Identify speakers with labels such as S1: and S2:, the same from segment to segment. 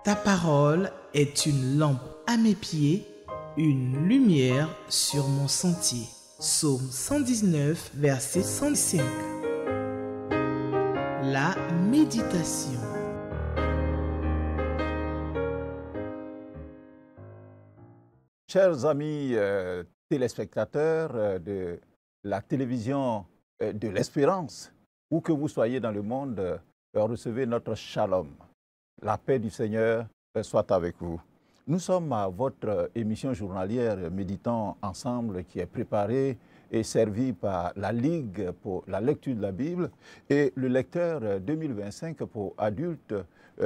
S1: Ta parole est une lampe à mes pieds, une lumière sur mon sentier. Psaume 119, verset 105. La méditation.
S2: Chers amis téléspectateurs de la télévision de l'Espérance, où que vous soyez dans le monde, recevez notre shalom. La paix du Seigneur soit avec vous. Nous sommes à votre émission journalière Méditons ensemble qui est préparée et servie par la Ligue pour la lecture de la Bible. Et le lecteur 2025 pour adultes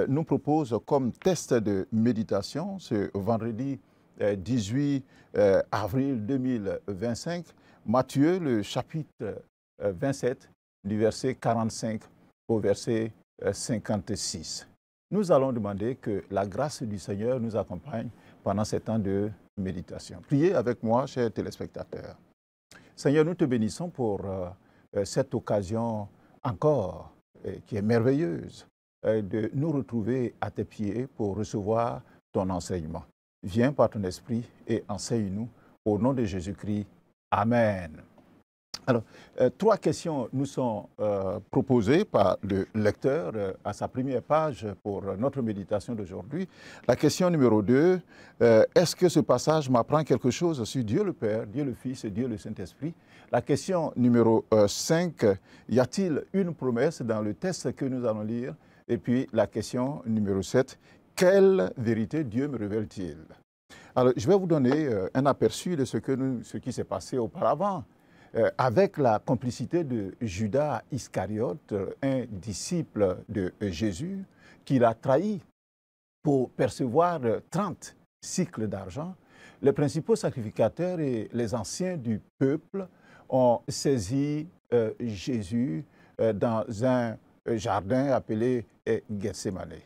S2: nous propose comme test de méditation ce vendredi 18 avril 2025, Matthieu, le chapitre 27, du verset 45 au verset 56. Nous allons demander que la grâce du Seigneur nous accompagne pendant ces temps de méditation. Priez avec moi, chers téléspectateurs. Seigneur, nous te bénissons pour cette occasion encore qui est merveilleuse de nous retrouver à tes pieds pour recevoir ton enseignement. Viens par ton esprit et enseigne-nous au nom de Jésus-Christ. Amen. Alors, trois questions nous sont proposées par le lecteur à sa première page pour notre méditation d'aujourd'hui. La question numéro 2, est-ce que ce passage m'apprend quelque chose sur Dieu le Père, Dieu le Fils et Dieu le Saint-Esprit? La question numéro 5, y a-t-il une promesse dans le texte que nous allons lire? Et puis la question numéro 7, quelle vérité Dieu me révèle-t-il? Alors, je vais vous donner un aperçu de ce qui s'est passé auparavant. Avec la complicité de Judas Iscariote, un disciple de Jésus, qui l'a trahi pour percevoir 30 cycles d'argent, les principaux sacrificateurs et les anciens du peuple ont saisi Jésus dans un jardin appelé Gethsémane.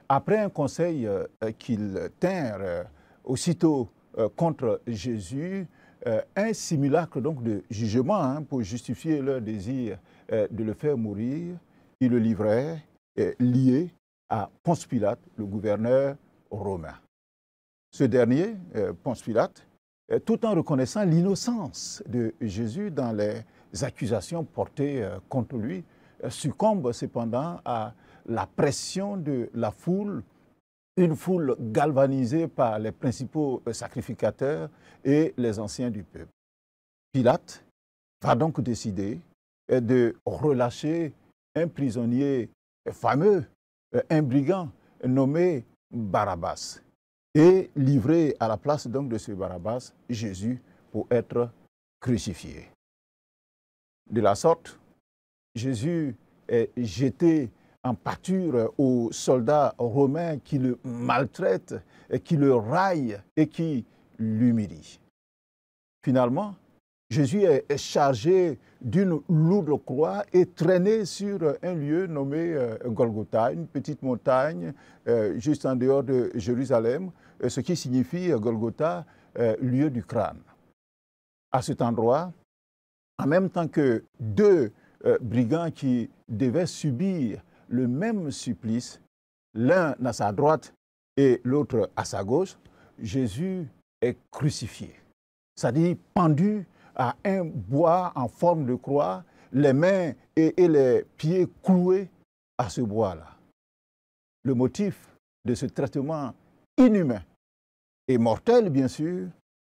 S2: Après un conseil qu'ils tinrent aussitôt contre Jésus, un simulacre donc de jugement pour justifier leur désir de le faire mourir, ils le livraient lié à Ponce Pilate, le gouverneur romain. Ce dernier, Ponce Pilate, tout en reconnaissant l'innocence de Jésus dans les accusations portées contre lui, succombe cependant à la pression de la foule, une foule galvanisée par les principaux sacrificateurs et les anciens du peuple. Pilate va donc décider de relâcher un prisonnier fameux, un brigand nommé Barabbas, et livrer à la place donc de ce Barabbas Jésus pour être crucifié. De la sorte, Jésus est jeté en pâture aux soldats romains qui le maltraitent, qui le raillent et qui l'humilient. Finalement, Jésus est chargé d'une lourde croix et traîné sur un lieu nommé Golgotha, une petite montagne juste en dehors de Jérusalem, ce qui signifie Golgotha, lieu du crâne. À cet endroit, en même temps que deux brigands qui devaient subir le même supplice, l'un à sa droite et l'autre à sa gauche, Jésus est crucifié. C'est-à-dire pendu à un bois en forme de croix, les mains et les pieds cloués à ce bois-là. Le motif de ce traitement inhumain et mortel, bien sûr,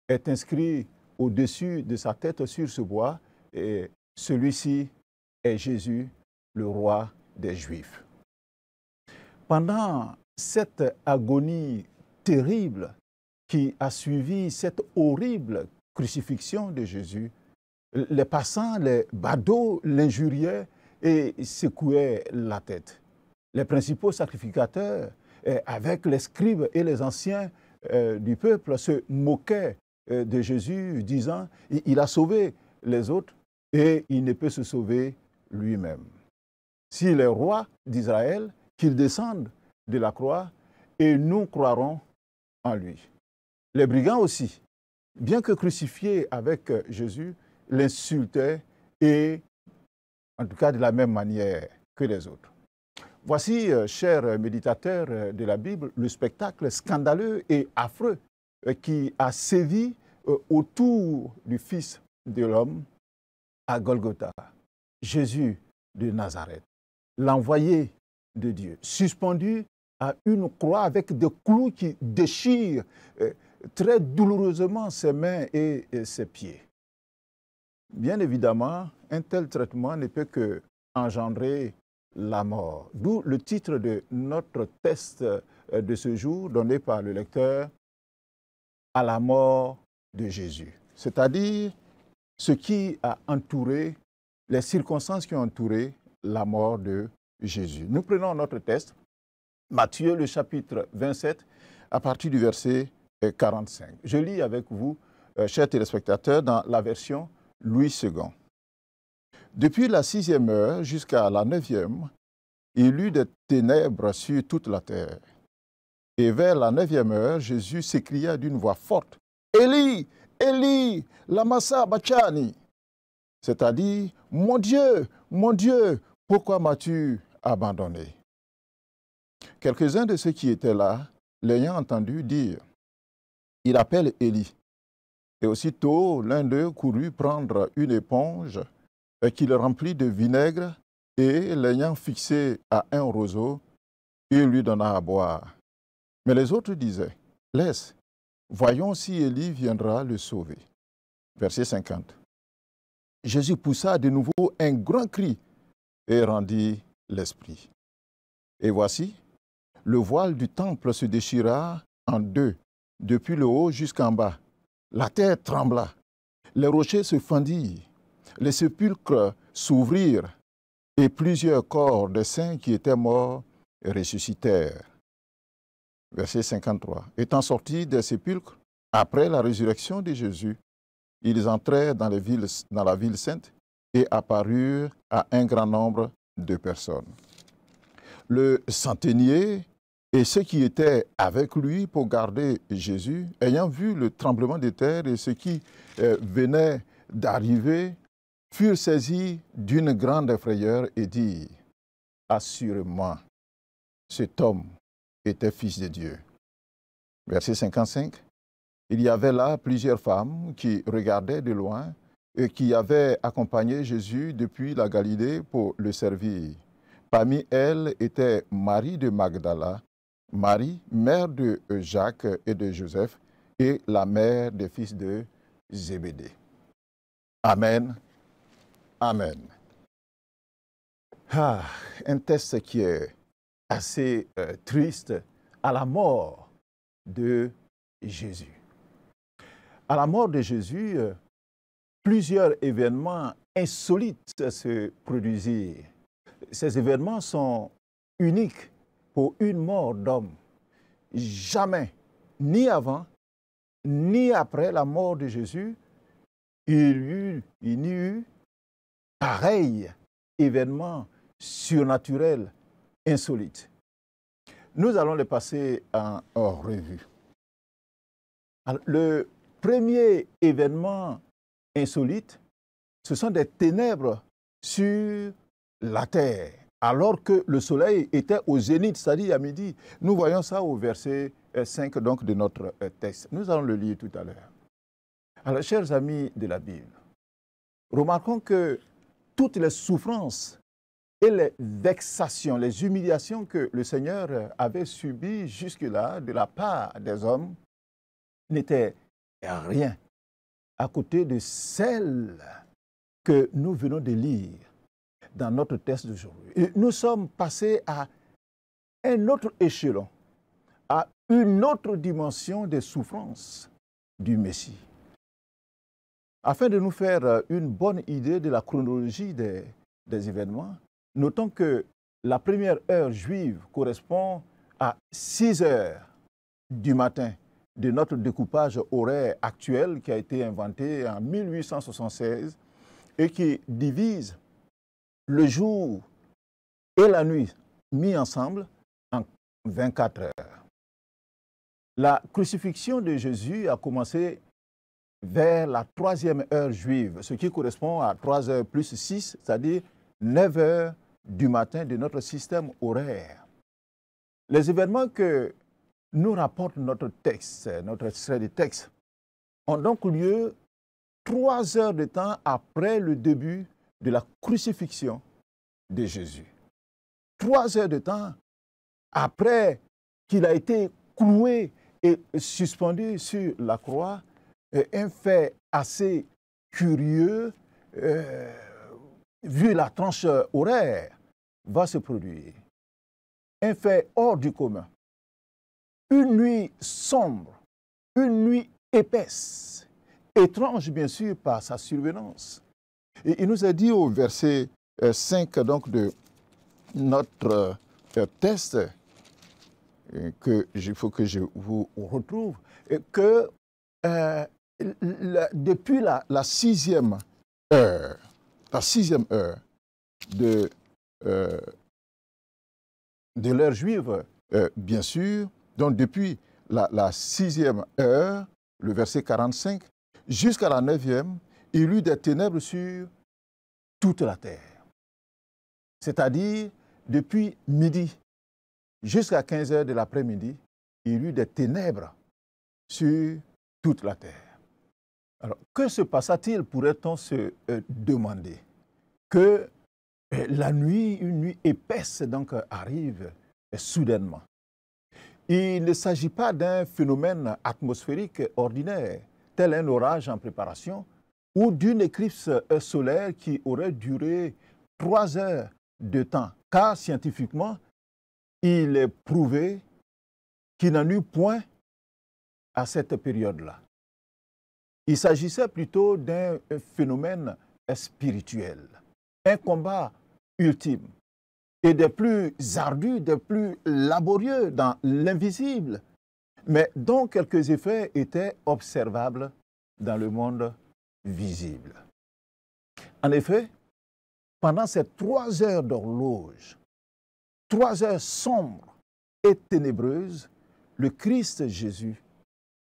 S2: est inscrit au-dessus de sa tête sur ce bois, et celui-ci est Jésus, le roi des Juifs. Pendant cette agonie terrible qui a suivi cette horrible crucifixion de Jésus, les passants, les badauds l'injuriaient et secouaient la tête. Les principaux sacrificateurs, avec les scribes et les anciens du peuple, se moquaient de Jésus, disant « Il a sauvé les autres et il ne peut se sauver lui-même. » S'il est roi d'Israël, qu'il descende de la croix et nous croirons en lui. Les brigands aussi, bien que crucifiés avec Jésus, l'insultaient et, en tout cas de la même manière que les autres. Voici, chers méditateurs de la Bible, le spectacle scandaleux et affreux qui a sévi autour du Fils de l'homme à Golgotha. Jésus de Nazareth, l'envoyé de Dieu, suspendu à une croix avec des clous qui déchirent très douloureusement ses mains et ses pieds. Bien évidemment, un tel traitement ne peut que engendrer la mort. D'où le titre de notre test de ce jour donné par le lecteur, à la mort de Jésus. C'est-à-dire ce qui a entouré, les circonstances qui ont entouré la mort de Jésus. Nous prenons notre test, Matthieu le chapitre 27, à partir du verset 45. Je lis avec vous, chers téléspectateurs, dans la version Louis II. Depuis la 6e heure jusqu'à la 9e, il y eut des ténèbres sur toute la terre. Et vers la 9e heure, Jésus s'écria d'une voix forte, « Élie, Élie, lama sabachthani » c'est-à-dire, « Mon Dieu, pourquoi m'as-tu abandonné » Quelques-uns de ceux qui étaient là, l'ayant entendu dire, « Il appelle Élie » Et aussitôt, l'un d'eux courut prendre une éponge qu'il remplit de vinaigre et, l'ayant fixé à un roseau, il lui donna à boire. Mais les autres disaient, « Laisse, voyons si Élie viendra le sauver. » Verset 50. Jésus poussa de nouveau un grand cri et rendit l'esprit. Et voici, le voile du temple se déchira en deux, depuis le haut jusqu'en bas. La terre trembla, les rochers se fendirent, les sépulcres s'ouvrirent, et plusieurs corps des saints qui étaient morts ressuscitèrent. Verset 53. Étant sortis des sépulcres, après la résurrection de Jésus, ils entrèrent dans la ville sainte et apparurent à un grand nombre de personnes. Le centenier et ceux qui étaient avec lui pour garder Jésus, ayant vu le tremblement de terre et ce qui venait d'arriver, furent saisis d'une grande frayeur et dirent, « Assurément, cet homme était fils de Dieu. » Verset 55. Il y avait là plusieurs femmes qui regardaient de loin et qui avaient accompagné Jésus depuis la Galilée pour le servir. Parmi elles était Marie de Magdala, Marie, mère de Jacques et de Joseph, et la mère des fils de Zébédée. Amen. Amen. Un texte qui est assez triste, à la mort de Jésus. À la mort de Jésus, plusieurs événements insolites se produisirent. Ces événements sont uniques pour une mort d'homme. Jamais, ni avant, ni après la mort de Jésus, il n'y eut pareil événement surnaturel, insolite. Nous allons les passer en revue. Alors, le premier événement insolite, ce sont des ténèbres sur la terre, alors que le soleil était au zénith, c'est-à-dire à midi. Nous voyons ça au verset 5 donc, de notre texte. Nous allons le lire tout à l'heure. Alors, chers amis de la Bible, remarquons que toutes les souffrances et les vexations, les humiliations que le Seigneur avait subies jusque-là de la part des hommes n'étaient rien à côté de celles que nous venons de lire dans notre texte d'aujourd'hui. Nous sommes passés à un autre échelon, à une autre dimension des souffrances du Messie. Afin de nous faire une bonne idée de la chronologie des événements, notons que la première heure juive correspond à 6 heures du matin de notre découpage horaire actuel qui a été inventé en 1876 et qui divise le jour et la nuit mis ensemble en 24 heures. La crucifixion de Jésus a commencé vers la 3e heure juive, ce qui correspond à 3 heures plus 6, c'est-à-dire 9 heures du matin de notre système horaire. Les événements que nous rapporte notre texte, notre extrait de texte, ont donc lieu 3 heures de temps après le début de la crucifixion de Jésus. 3 heures de temps après qu'il a été cloué et suspendu sur la croix, un fait assez curieux, vu la tranche horaire, va se produire. Un fait hors du commun. Une nuit sombre, une nuit épaisse, étrange bien sûr par sa survenance. Et il nous a dit au verset 5 donc de notre texte, il faut que je vous retrouve, que depuis la sixième heure de l'heure juive, bien sûr, donc depuis la 6e heure, le verset 45, jusqu'à la 9e, il y eut des ténèbres sur toute la terre. C'est-à-dire, depuis midi jusqu'à 15 heures de l'après-midi, il y eut des ténèbres sur toute la terre. Alors, que se passa-t-il, pourrait-on se demander? Que la nuit, une nuit épaisse, donc, arrive soudainement. Il ne s'agit pas d'un phénomène atmosphérique ordinaire, tel un orage en préparation, ou d'une éclipse solaire qui aurait duré 3 heures de temps, car scientifiquement, il est prouvé qu'il n'en eut point à cette période-là. Il s'agissait plutôt d'un phénomène spirituel, un combat ultime, et des plus ardus, des plus laborieux dans l'invisible, mais dont quelques effets étaient observables dans le monde visible. En effet, pendant ces 3 heures d'horloge, 3 heures sombres et ténébreuses, le Christ Jésus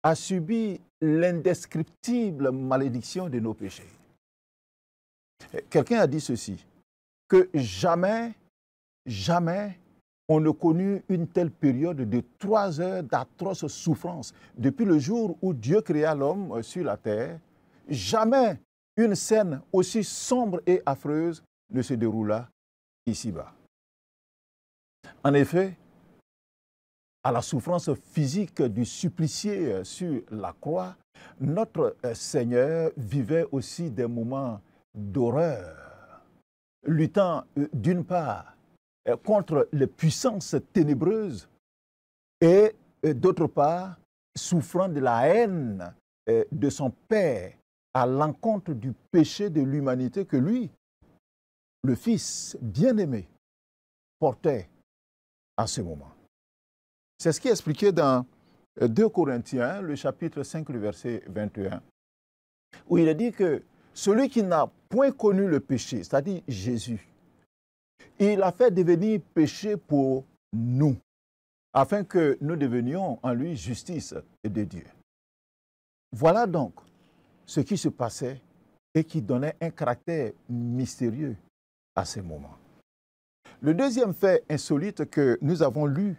S2: a subi l'indescriptible malédiction de nos péchés. Quelqu'un a dit ceci, que jamais on ne connut une telle période de 3 heures d'atroces souffrances. Depuis le jour où Dieu créa l'homme sur la terre, jamais une scène aussi sombre et affreuse ne se déroula ici-bas. En effet, à la souffrance physique du supplicié sur la croix, notre Seigneur vivait aussi des moments d'horreur, luttant d'une part contre les puissances ténébreuses et d'autre part souffrant de la haine de son Père à l'encontre du péché de l'humanité que lui, le Fils bien-aimé, portait à ce moment. C'est ce qui est expliqué dans 2 Corinthiens, le chapitre 5, le verset 21, où il est dit que celui qui n'a point connu le péché, c'est-à-dire Jésus, il a fait devenir péché pour nous, afin que nous devenions en lui justice de Dieu. Voilà donc ce qui se passait et qui donnait un caractère mystérieux à ces moments. Le deuxième fait insolite que nous avons lu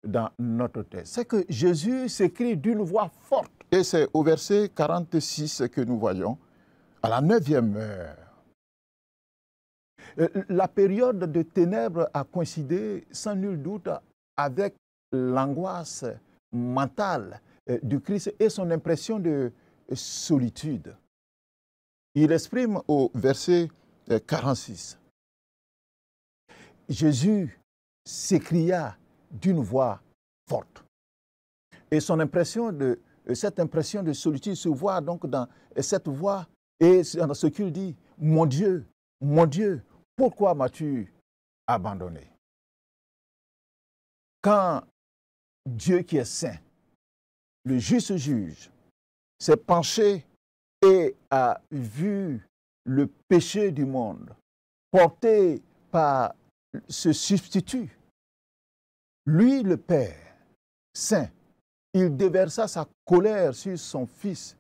S2: dans notre texte, c'est que Jésus s'écrie d'une voix forte. Et c'est au verset 46 que nous voyons, à la 9e heure. La période de ténèbres a coïncidé sans nul doute avec l'angoisse mentale du Christ et son impression de solitude. Il exprime au verset 46. Jésus s'écria d'une voix forte. Et cette impression de solitude se voit donc dans cette voix et dans ce qu'il dit, mon Dieu, pourquoi m'as-tu abandonné? Quand Dieu qui est saint, le juste juge, s'est penché et a vu le péché du monde porté par ce substitut, lui, le Père saint, il déversa sa colère sur son Fils,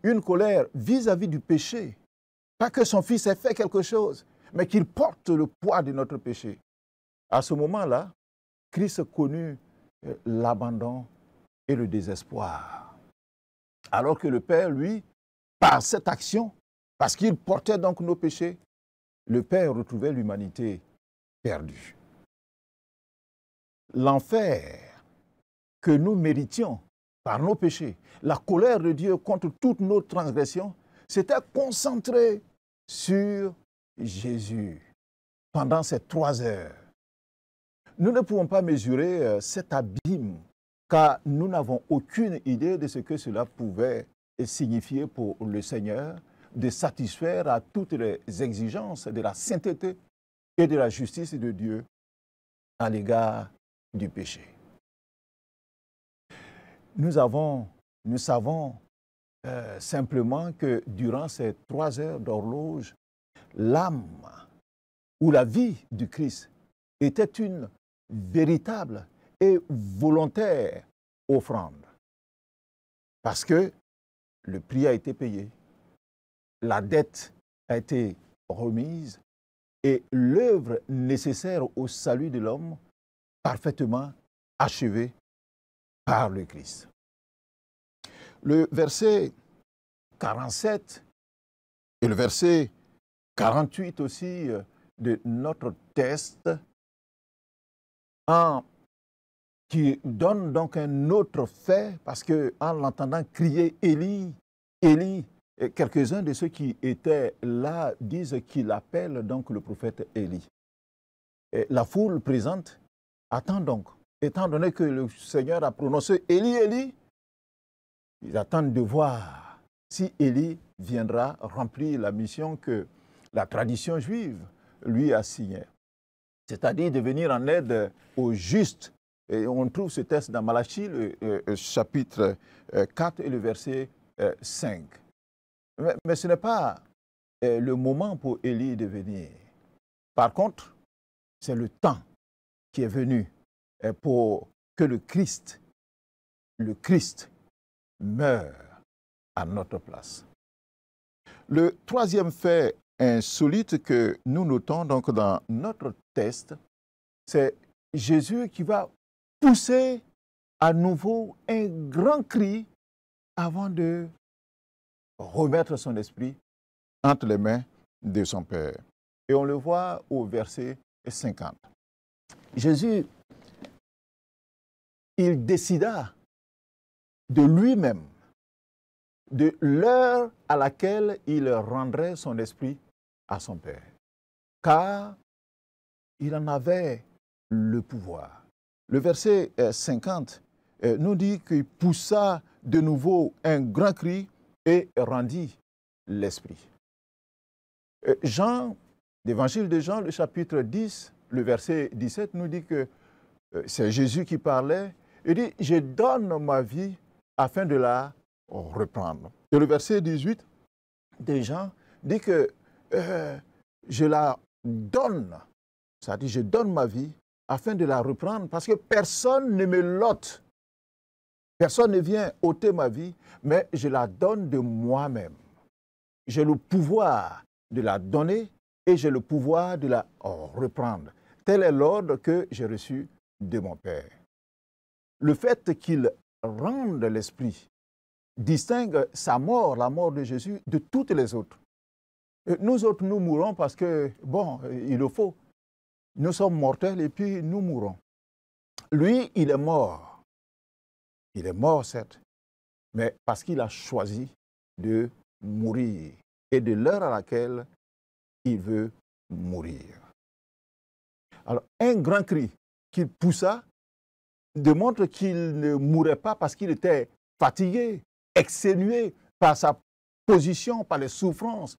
S2: une colère vis-à-vis du péché. Pas que son Fils ait fait quelque chose, mais qu'il porte le poids de notre péché. À ce moment-là, Christ connut l'abandon et le désespoir. Alors que le Père, lui, par cette action, parce qu'il portait donc nos péchés, le Père retrouvait l'humanité perdue. L'enfer que nous méritions par nos péchés, la colère de Dieu contre toutes nos transgressions, s'était concentrée sur Jésus pendant ces 3 heures. Nous ne pouvons pas mesurer cet abîme, car nous n'avons aucune idée de ce que cela pouvait signifier pour le Seigneur de satisfaire à toutes les exigences de la sainteté et de la justice de Dieu à l'égard du péché. Nous savons simplement que durant ces 3 heures d'horloge, l'âme ou la vie du Christ était une véritable et volontaire offrande. Parce que le prix a été payé, la dette a été remise et l'œuvre nécessaire au salut de l'homme parfaitement achevée par le Christ. Le verset 47 et le verset 48 aussi de notre texte qui donne donc un autre fait, parce qu'en l'entendant crier « Élie, Élie », quelques-uns de ceux qui étaient là disent qu'il appelle donc le prophète Élie. Et la foule présente attend donc, étant donné que le Seigneur a prononcé « Élie, Élie », ils attendent de voir si Élie viendra remplir la mission que la tradition juive lui a signée, c'est-à-dire de venir en aide aux justes. Et on trouve ce texte dans Malachie, le chapitre 4 et le verset 5. Mais ce n'est pas le moment pour Élie de venir. Par contre, c'est le temps qui est venu pour que le Christ meure à notre place. Le troisième fait insolite que nous notons donc dans notre texte, c'est Jésus qui va pousser à nouveau un grand cri avant de remettre son esprit entre les mains de son Père. Et on le voit au verset 50. Jésus, il décida de lui-même de l'heure à laquelle il rendrait son esprit à son Père, car il en avait le pouvoir. Le verset 50 nous dit qu'il poussa de nouveau un grand cri et rendit l'esprit. Jean, l'évangile de Jean, le chapitre 10, le verset 17 nous dit que c'est Jésus qui parlait. Il dit « Je donne ma vie afin de la reprendre ». Et le verset 18 de Jean dit que je la donne, c'est-à-dire je donne ma vie afin de la reprendre parce que personne ne me l'ôte. Personne ne vient ôter ma vie, mais je la donne de moi-même. J'ai le pouvoir de la donner et j'ai le pouvoir de la reprendre. Tel est l'ordre que j'ai reçu de mon Père. Le fait qu'il rende l'esprit distingue sa mort, la mort de Jésus, de toutes les autres. Nous autres, nous mourons parce que, bon, il le faut. Nous sommes mortels et puis nous mourons. Lui, il est mort. Il est mort, certes, mais parce qu'il a choisi de mourir et de l'heure à laquelle il veut mourir. Alors, un grand cri qu'il poussa démontre qu'il ne mourait pas parce qu'il était fatigué, exténué par sa position, par les souffrances,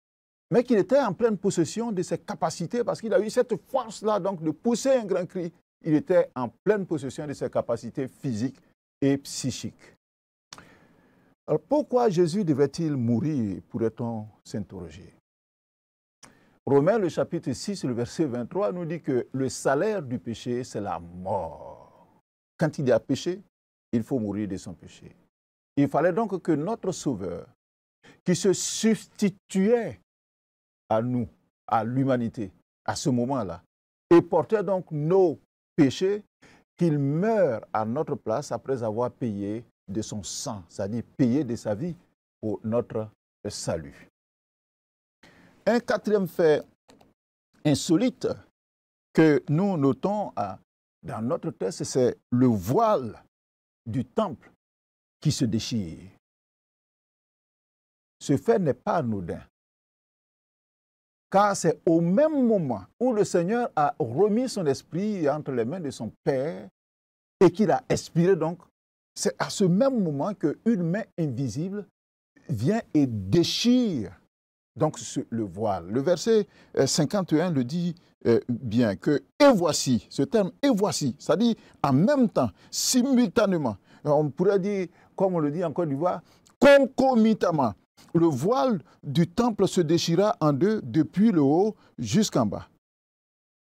S2: mais qu'il était en pleine possession de ses capacités parce qu'il a eu cette force-là donc de pousser un grand cri. Il était en pleine possession de ses capacités physiques et psychiques. Alors pourquoi Jésus devait-il mourir, pourrait-on s'interroger? Romains, le chapitre 6, le verset 23, nous dit que le salaire du péché, c'est la mort. Quand il y a péché, il faut mourir de son péché. Il fallait donc que notre Sauveur, qui se substituait à nous, à l'humanité, à ce moment-là et portait donc nos péchés, qu'il meure à notre place après avoir payé de son sang, c'est-à-dire payé de sa vie pour notre salut. Un quatrième fait insolite que nous notons dans notre texte, c'est le voile du temple qui se déchire. Ce fait n'est pas anodin, car c'est au même moment où le Seigneur a remis son esprit entre les mains de son Père et qu'il a expiré donc, c'est à ce même moment qu'une main invisible vient et déchire donc le voile. Le verset 51 le dit bien que « et voici », ce terme « et voici », ça dit en même temps, simultanément, on pourrait dire, comme on le dit en Côte d'Ivoire, concomitamment, le voile du temple se déchira en deux depuis le haut jusqu'en bas.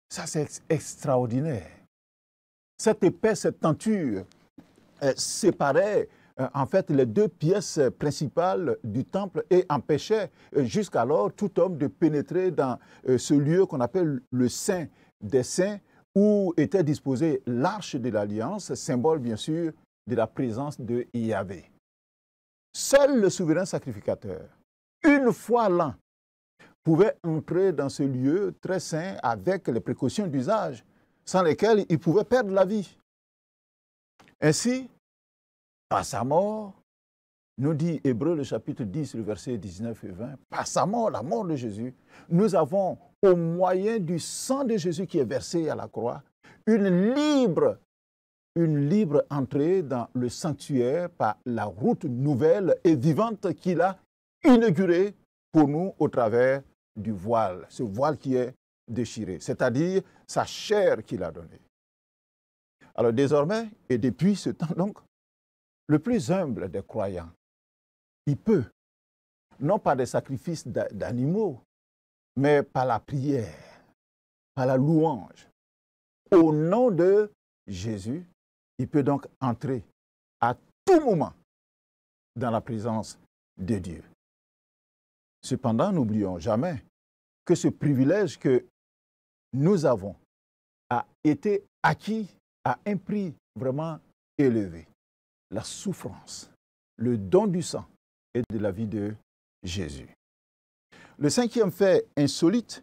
S2: Ça, c'est extraordinaire. Cette épaisse tenture séparait en fait les deux pièces principales du temple et empêchait jusqu'alors tout homme de pénétrer dans ce lieu qu'on appelle le Saint des Saints, où était disposée l'arche de l'Alliance, symbole bien sûr de la présence de Yahvé. Seul le souverain sacrificateur, une fois l'an, pouvait entrer dans ce lieu très saint avec les précautions d'usage, sans lesquelles il pouvait perdre la vie. Ainsi, par sa mort, nous dit Hébreux le chapitre 10, le verset 19 et 20, par sa mort, la mort de Jésus, nous avons, au moyen du sang de Jésus qui est versé à la croix, une libre entrée dans le sanctuaire par la route nouvelle et vivante qu'il a inaugurée pour nous au travers du voile, ce voile qui est déchiré, c'est-à-dire sa chair qu'il a donnée. Alors désormais, et depuis ce temps donc, le plus humble des croyants, il peut, non par des sacrifices d'animaux, mais par la prière, par la louange, au nom de Jésus, il peut donc entrer à tout moment dans la présence de Dieu. Cependant, n'oublions jamais que ce privilège que nous avons a été acquis à un prix vraiment élevé. La souffrance, le don du sang et de la vie de Jésus. Le cinquième fait insolite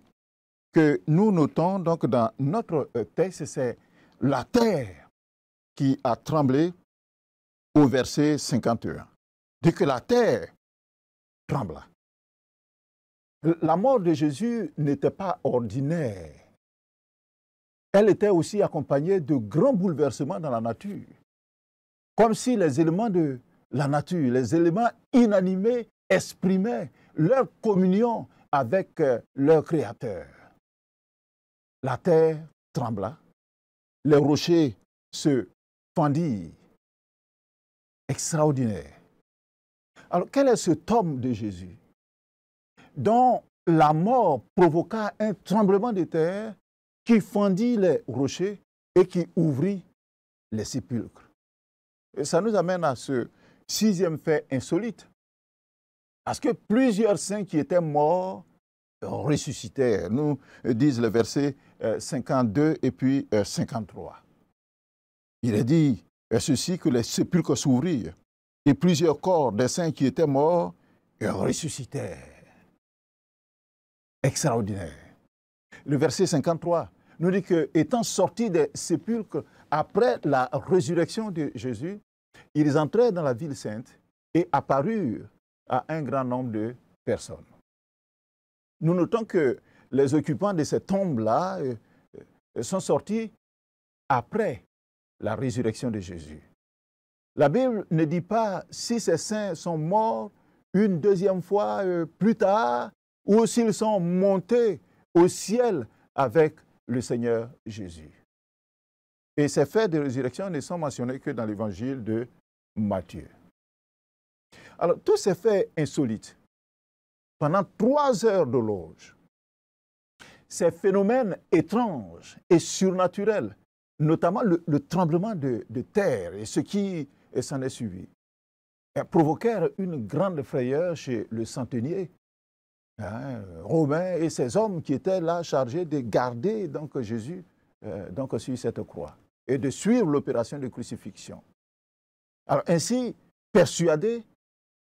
S2: que nous notons donc dans notre texte, c'est la terre qui a tremblé au verset 51. Dès que la terre trembla. La mort de Jésus n'était pas ordinaire. Elle était aussi accompagnée de grands bouleversements dans la nature. Comme si les éléments de la nature, les éléments inanimés exprimaient leur communion avec leur Créateur. La terre trembla, les rochers se fendirent. Extraordinaire. Alors, quel est cet homme de Jésus dont la mort provoqua un tremblement de terre qui fendit les rochers et qui ouvrit les sépulcres? Et ça nous amène à ce sixième fait insolite. Parce que plusieurs saints qui étaient morts ressuscitèrent, nous disent les versets 52 et puis 53. Il est dit ceci, que les sépulcres s'ouvrirent et plusieurs corps des saints qui étaient morts ressuscitèrent. Extraordinaire. Le verset 53 nous dit que, étant sortis des sépulcres après la résurrection de Jésus, ils entrèrent dans la ville sainte et apparurent à un grand nombre de personnes. Nous notons que les occupants de ces tombes-là sont sortis après la résurrection de Jésus. La Bible ne dit pas si ces saints sont morts une deuxième fois plus tard ou s'ils sont montés au ciel avec le Seigneur Jésus. Et ces faits de résurrection ne sont mentionnés que dans l'évangile de Matthieu. Alors, tous ces faits insolites, pendant 3 heures de l'auge, ces phénomènes étranges et surnaturels, notamment le tremblement de terre et ce qui s'en est suivi, provoquèrent une grande frayeur chez le centenier romains et ces hommes qui étaient là chargés de garder donc Jésus sur cette croix et de suivre l'opération de crucifixion. Alors ainsi, persuadés,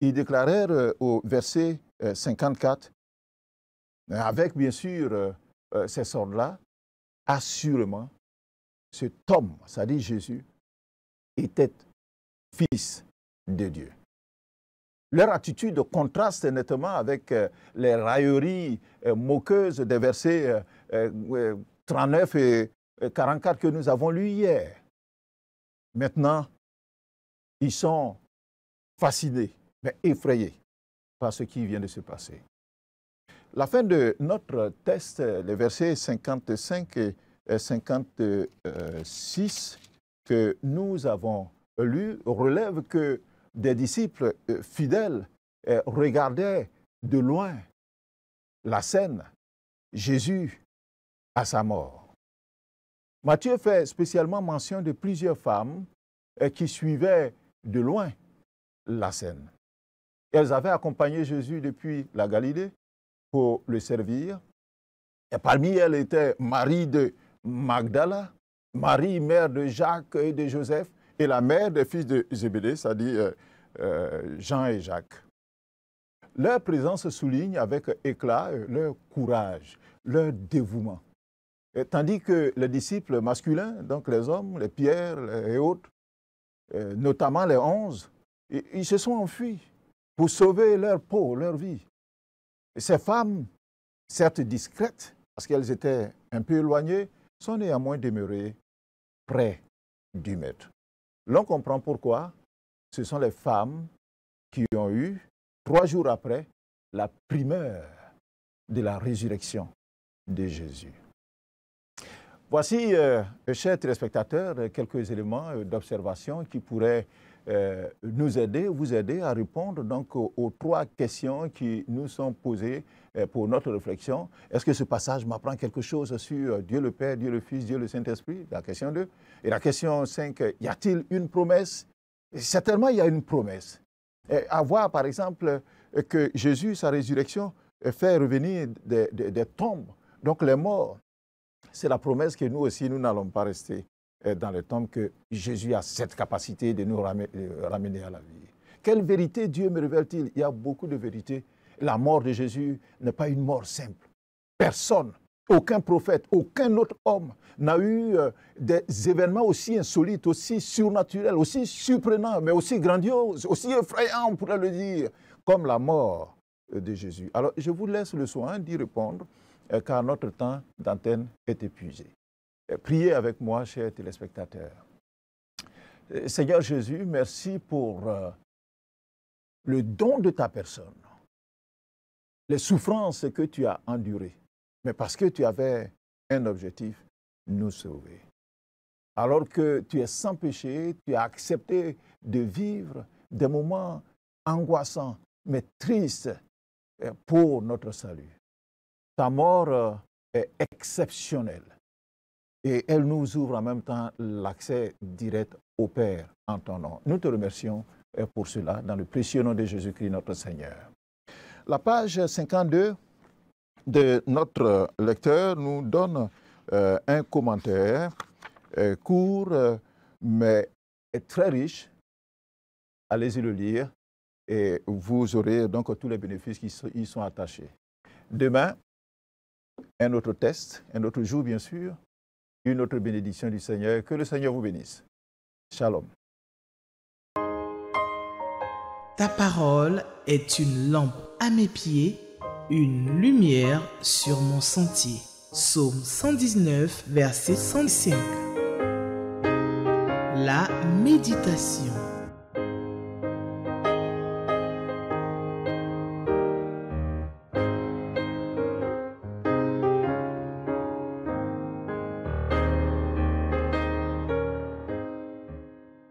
S2: ils déclarèrent au verset 54, avec bien sûr ces sortes-là, assurément, cet homme, c'est-à-dire Jésus, était fils de Dieu. Leur attitude contraste nettement avec les railleries moqueuses des versets 39 et 44 que nous avons lus hier. Maintenant, ils sont fascinés, mais effrayés par ce qui vient de se passer. La fin de notre texte, les versets 55 et 56 que nous avons lus, relève que des disciples fidèles regardaient de loin la scène, Jésus à sa mort. Matthieu fait spécialement mention de plusieurs femmes qui suivaient de loin la scène. Elles avaient accompagné Jésus depuis la Galilée pour le servir. Et parmi elles était Marie de Magdala, Marie, mère de Jacques et de Joseph, et la mère des fils de Zébédée, c'est-à-dire Jean et Jacques. Leur présence souligne avec éclat leur courage, leur dévouement. Et tandis que les disciples masculins, donc les hommes, les Pierre et autres, notamment les 11, ils se sont enfuis pour sauver leur peau, leur vie. Et ces femmes, certes discrètes, parce qu'elles étaient un peu éloignées, sont néanmoins demeurées près du Maître. L'on comprend pourquoi ce sont les femmes qui ont eu, 3 jours après, la primeur de la résurrection de Jésus. Voici, chers téléspectateurs, quelques éléments d'observation qui pourraient nous aider, vous aider à répondre donc aux 3 questions qui nous sont posées pour notre réflexion. Est-ce que ce passage m'apprend quelque chose sur Dieu le Père, Dieu le Fils, Dieu le Saint-Esprit? La question 2. Et la question 5, y a-t-il une promesse? Certainement, il y a une promesse. À voir, par exemple, que Jésus, sa résurrection, fait revenir des tombes, donc les morts. C'est la promesse que nous aussi, nous n'allons pas rester dans les tombes, que Jésus a cette capacité de nous ramener à la vie. Quelle vérité Dieu me révèle-t-il? Il y a beaucoup de vérités. La mort de Jésus n'est pas une mort simple. Personne, aucun prophète, aucun autre homme n'a eu des événements aussi insolites, aussi surnaturels, aussi surprenants, mais aussi grandioses, aussi effrayants, on pourrait le dire, comme la mort de Jésus. Alors, je vous laisse le soin d'y répondre, car notre temps d'antenne est épuisé. Priez avec moi, chers téléspectateurs. Seigneur Jésus, merci pour le don de ta personne, les souffrances que tu as endurées, mais parce que tu avais un objectif, nous sauver. Alors que tu es sans péché, tu as accepté de vivre des moments angoissants, mais tristes pour notre salut. Ta mort est exceptionnelle et elle nous ouvre en même temps l'accès direct au Père en ton nom. Nous te remercions pour cela dans le précieux nom de Jésus-Christ notre Seigneur. La page 52 de notre lecteur nous donne un commentaire court mais très riche. Allez-y le lire et vous aurez donc tous les bénéfices qui y sont attachés. Demain, un autre test, un autre jour bien sûr, une autre bénédiction du Seigneur. Que le Seigneur vous bénisse. Shalom.
S1: Ta parole est une lampe à mes pieds, une lumière sur mon sentier. Psaume 119, verset 105. La méditation.